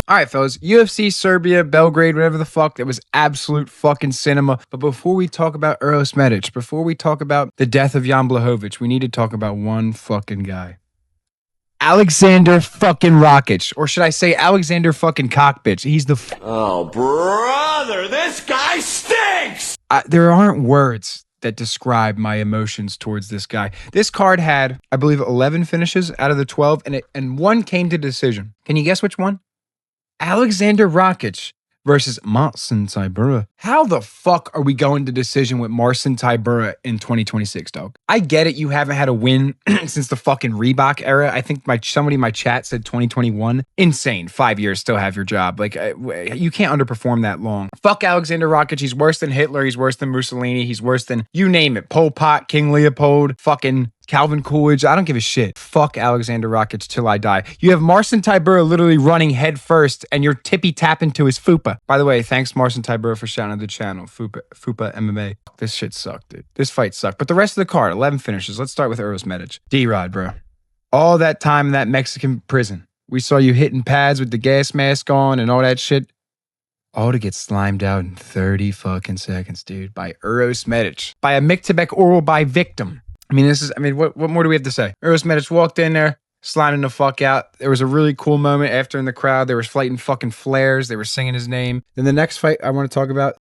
All right, fellas, UFC Serbia, Belgrade, whatever the fuck, it was absolute fucking cinema. But before we talk about Uros Medic, before we talk about the death of Jan Blachowicz, we need to talk about one fucking guy. Aleksandar fucking Rakic, or should I say Aleksandar fucking Cockbitch. He's the oh, brother, this guy stinks! There aren't words that describe my emotions towards this guy. This card had, I believe, 11 finishes out of the 12, and one came to decision. Can you guess which one? Aleksandar Rakic versus Marcin Tybura. How the fuck are we going to decision with Marcin Tybura in 2026, dog? I get it. You haven't had a win since the fucking Reebok era. I think somebody in my chat said 2021. Insane. 5 years, still have your job. Like, you can't underperform that long. Fuck Aleksandar Rakic. He's worse than Hitler. He's worse than Mussolini. He's worse than, you name it. Pol Pot, King Leopold, fucking Calvin Coolidge. I don't give a shit. Fuck Aleksandar Rakic till I die. You have Marcin Tybura literally running head first, and you're tippy-tapping to his fupa. By the way, thanks Marcin Tybura for shouting out the channel. Fupa MMA. This shit sucked, dude. This fight sucked. But the rest of the card, 11 finishes. Let's start with Uros Medic. D-Rod, bro. All that time in that Mexican prison, we saw you hitting pads with the gas mask on and all that shit. All to get slimed out in 30 fucking seconds, dude. By Uros Medic. By a Mictebek oral by victim. What more do we have to say? Uros Medic walked in there, sliding the fuck out. There was a really cool moment after in the crowd. They were flighting fucking flares. They were singing his name. Then the next fight I want to talk about,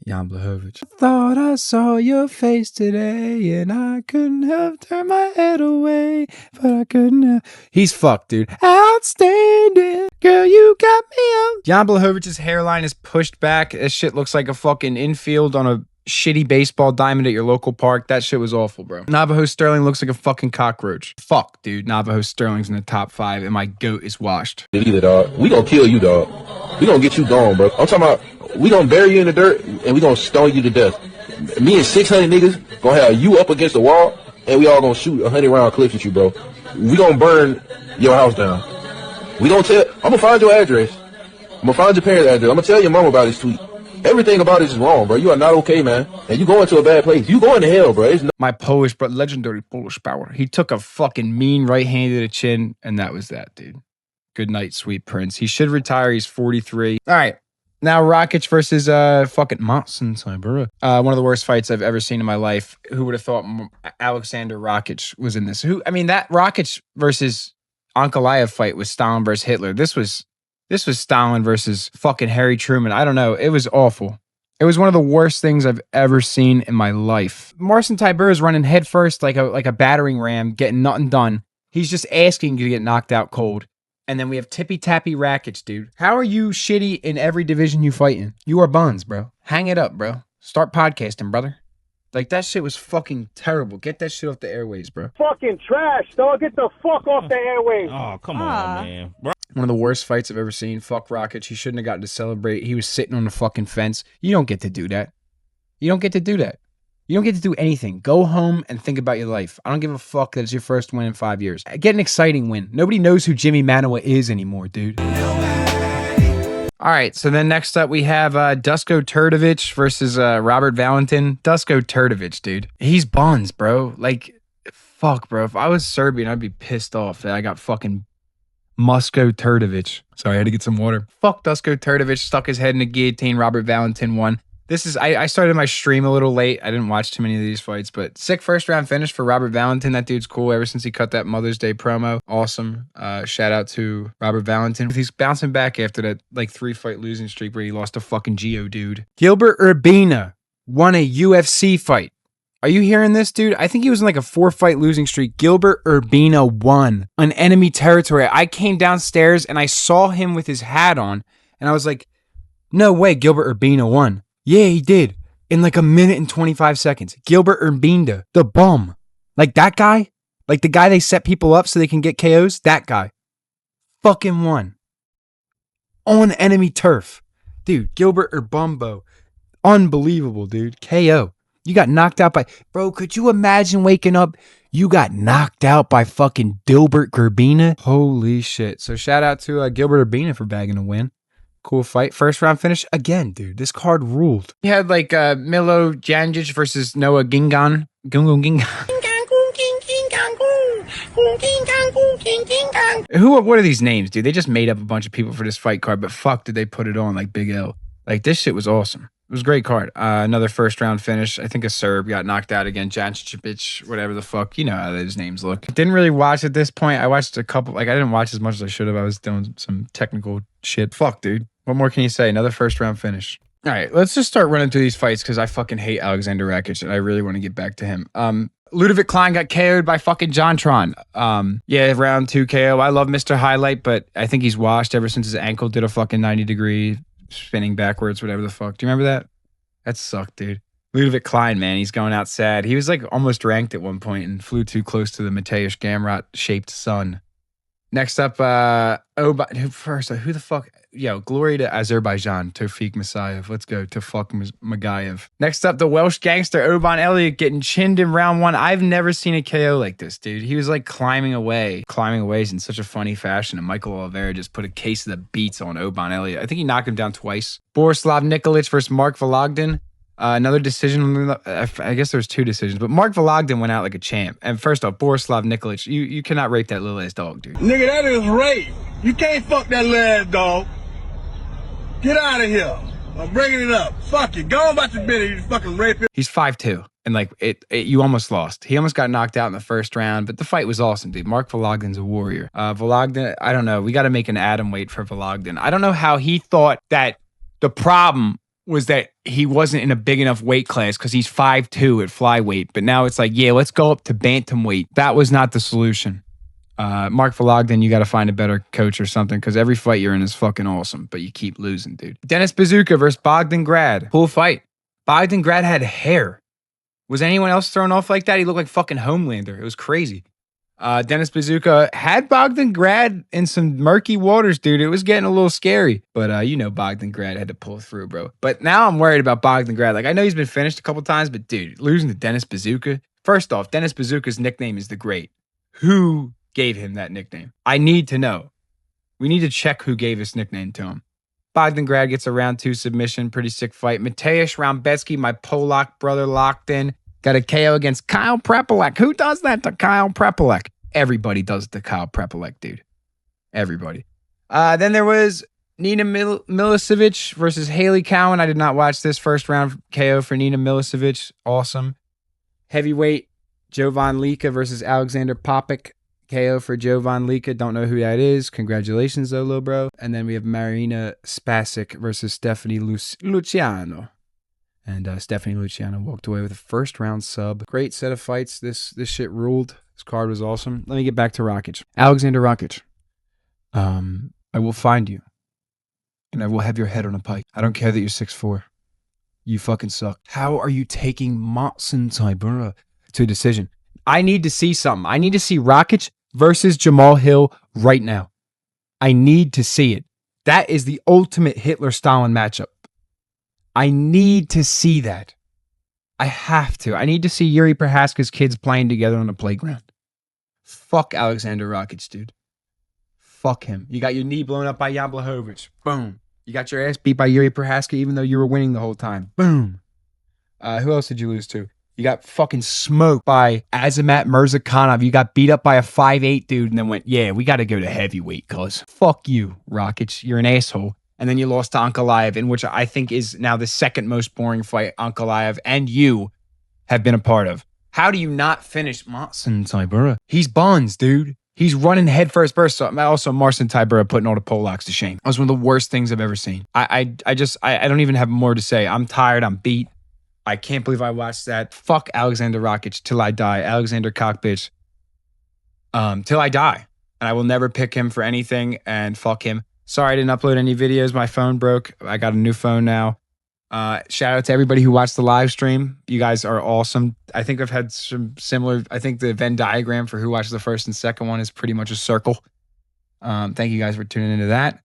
Jan Blachowicz. Thought I saw your face today and I couldn't have turned my head away, but I couldn't have. He's fucked, dude. Outstanding. Girl, you got me out. Jan Blachowicz's hairline is pushed back. This shit looks like a fucking infield on a shitty baseball diamond at your local park. That shit was awful, bro. Navajo Sterling looks like a fucking cockroach. Fuck, dude. Navajo Sterling's in the top 5 and my goat is washed. Either, dog. We gonna kill you, dog. We gonna get you gone, bro. I'm talking about we gonna bury you in the dirt and we gonna stone you to death. Me and 600 niggas gonna have you up against the wall and we all gonna shoot 100-round clips at you, bro. We gonna burn your house down. We gonna tell. I'm gonna find your address. I'm gonna find your parents' address. I'm gonna tell your mom about this tweet. Everything about this is wrong, bro. You are not okay, man. And you going to a bad place. You going to hell, bro. My Polish, but legendary Polish power. He took a fucking mean right hand to the chin, and that was that, dude. Good night, sweet prince. He should retire. He's 43. All right. Now Rakic versus fucking Marcin Tybura. One of the worst fights I've ever seen in my life. Who would have thought Aleksandar Rakic was in this? That Rakic versus Ankalaev fight was Stalin versus Hitler. This was Stalin versus fucking Harry Truman. I don't know. It was awful. It was one of the worst things I've ever seen in my life. Marcin Tybura is running head first like a battering ram, getting nothing done. He's just asking to get knocked out cold. And then we have tippy-tappy Rakic, dude. How are you shitty in every division you fight in? You are buns, bro. Hang it up, bro. Start podcasting, brother. Like, that shit was fucking terrible. Get that shit off the airways, bro. Fucking trash, dog. Get the fuck off the airways. Oh, come on, man. Bro. One of the worst fights I've ever seen. Fuck Rakic. He shouldn't have gotten to celebrate. He was sitting on the fucking fence. You don't get to do that. You don't get to do that. You don't get to do anything. Go home and think about your life. I don't give a fuck that it's your first win in 5 years. Get an exciting win. Nobody knows who Jimmy Manuwa is anymore, dude. All right, so then next up we have Dusko Turdovic versus Robert Valentin. Dusko Turdovic, dude. He's buns, bro. Like, fuck, bro. If I was Serbian, I'd be pissed off that I got fucking Musko Turdovic. Sorry, I had to get some water. Fuck Dusko Turdovic. Stuck his head in a guillotine. Robert Valentin won. I started my stream a little late. I didn't watch too many of these fights, but sick first round finish for Robert Valentin. That dude's cool ever since he cut that Mother's Day promo. Awesome. Shout out to Robert Valentin. He's bouncing back after that 3-fight losing streak where he lost to fucking Geo, dude. Gilbert Urbina won a UFC fight. Are you hearing this, dude? I think he was in a 4-fight losing streak. Gilbert Urbina won on enemy territory. I came downstairs and I saw him with his hat on and I was like, no way, Gilbert Urbina won. Yeah, he did. In 1 minute and 25 seconds. Gilbert Urbina, the bum. Like that guy? Like the guy they set people up so they can get KOs? That guy. Fucking won. On enemy turf. Dude, Gilbert Urbumbo. Unbelievable, dude. KO. You got knocked out by... Bro, could you imagine waking up? You got knocked out by fucking Gilbert Urbina? Holy shit. So shout out to Gilbert Urbina for bagging a win. Cool fight. First round finish. Again, dude, this card ruled. You had Milo Janjic versus Noah Gingan. What are these names, dude? They just made up a bunch of people for this fight card, but fuck did they put it on like Big L. Like, this shit was awesome. It was a great card. Another first round finish. I think a Serb got knocked out again. Jancic, whatever the fuck. You know how those names look. Didn't really watch at this point. I watched a couple. Like, I didn't watch as much as I should have. I was doing some technical shit. Fuck, dude. What more can you say? Another first round finish. All right, let's just start running through these fights because I fucking hate Aleksandar Rakic and I really want to get back to him. Ludovic Klein got KO'd by fucking Jontron. Yeah, round 2 KO. I love Mr. Highlight, but I think he's washed ever since his ankle did a fucking 90-degree spinning backwards, whatever the fuck. Do you remember that? That sucked, dude. Ludovic Klein, man, he's going out sad. He was like almost ranked at one point and flew too close to the Mateusz Gamrot-shaped sun. Next up, who the fuck? Yo, glory to Azerbaijan, Tofik Masayev. Let's go to fuck Magayev. Next up, the Welsh gangster, Oban Elliott, getting chinned in round 1. I've never seen a KO like this, dude. He was like climbing away in such a funny fashion, and Michael Oliveira just put a case of the beats on Oban Elliott. I think he knocked him down twice. Borislav Nikolic versus Mark Vologdin. Another decision. I guess there was 2 decisions, but Mark Vologdin went out like a champ. And first off, Borislav Nikolic, you cannot rape that little ass dog, dude. Nigga, that is rape. You can't fuck that little ass dog. Get out of here. I'm bringing it up. Fuck it. Go on about your business, you fucking rape it. He's 5'2", and like you almost lost. He almost got knocked out in the first round, but the fight was awesome, dude. Mark Vologdin's a warrior. Vologdin, I don't know. We got to make an atom weight for Vologdin. I don't know how he thought that the problem was that he wasn't in a big enough weight class because he's 5'2" at flyweight. But now it's like, yeah, let's go up to bantamweight. That was not the solution. Mark Vologdin, you got to find a better coach or something because every fight you're in is fucking awesome, but you keep losing, dude. Denis Bazooka versus Bogdan Grad. Cool fight. Bogdan Grad had hair. Was anyone else thrown off like that? He looked like fucking Homelander. It was crazy. Denis Bazooka had Bogdan Grad in some murky waters, dude. It was getting a little scary. But you know Bogdan Grad had to pull through, bro. But now I'm worried about Bogdan Grad. Like, I know he's been finished a couple times, but dude, losing to Denis Bazooka. First off, Denis Bazooka's nickname is The Great. Who gave him that nickname? I need to know. We need to check who gave this nickname to him. Bogdan Grad gets a round 2 submission. Pretty sick fight. Mateusz Rambecki, my Polak brother, locked in. Got a KO against Kyle Prepolek. Who does that to Kyle Prepolek? Everybody does it to Kyle Prepolek, dude. Everybody. Then there was Nina Milicevic versus Haley Cowan. I did not watch this. First round KO for Nina Milicevic. Awesome. Heavyweight, Jovan Lika versus Alexander Popik. KO for Jovan Lika. Don't know who that is. Congratulations, though, little bro. And then we have Marina Spasic versus Stephanie Luciano. And Stephanie Luciano walked away with a first round sub. Great set of fights. This shit ruled. This card was awesome. Let me get back to Rakic. Aleksandar Rakic. I will find you. And I will have your head on a pike. I don't care that you're 6'4". You fucking suck. How are you taking Matson Tybura to a decision? I need to see something. I need to see Rakic versus Jamal Hill right now. I need to see it. That is the ultimate Hitler-Stalin matchup. I need to see that. I have to. I need to see Yuri Prohaska's kids playing together on the playground. Fuck Aleksandar Rakic, dude. Fuck him. You got your knee blown up by Jan Blachowicz. Boom. You got your ass beat by Yuri Prohaska even though you were winning the whole time. Boom. Who else did you lose to? You got fucking smoked by Azamat Mirzakhanov. You got beat up by a 5'8" dude and then went, yeah, we got to go to heavyweight, cuz. Fuck you, Rakic. You're an asshole. And then you lost to Ankalaev, in which I think is now the second most boring fight Ankalaev and you have been a part of. How do you not finish Marcin Tybura? He's buns, dude. He's running headfirst burst. So also, Marcin Tybura putting all the Polacks to shame. That was one of the worst things I've ever seen. I don't even have more to say. I'm tired. I'm beat. I can't believe I watched that. Fuck Aleksandar Rakic till I die. Alexander Cockbitch. Till I die. And I will never pick him for anything, and fuck him. Sorry I didn't upload any videos. My phone broke. I got a new phone now. Shout out to everybody who watched the live stream. You guys are awesome. I think I've had some similar, I think the Venn diagram for who watched the first and second one is pretty much a circle. Thank you guys for tuning into that.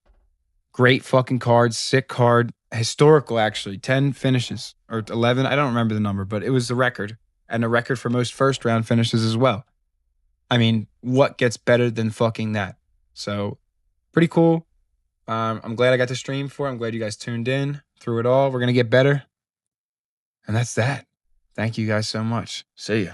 Great fucking card, sick card, historical actually, 10 finishes or 11. I don't remember the number, but it was the record and a record for most first round finishes as well. I mean, what gets better than fucking that? So pretty cool. I'm glad I got to stream for it. I'm glad you guys tuned in through it all. We're going to get better. And that's that. Thank you guys so much. See ya.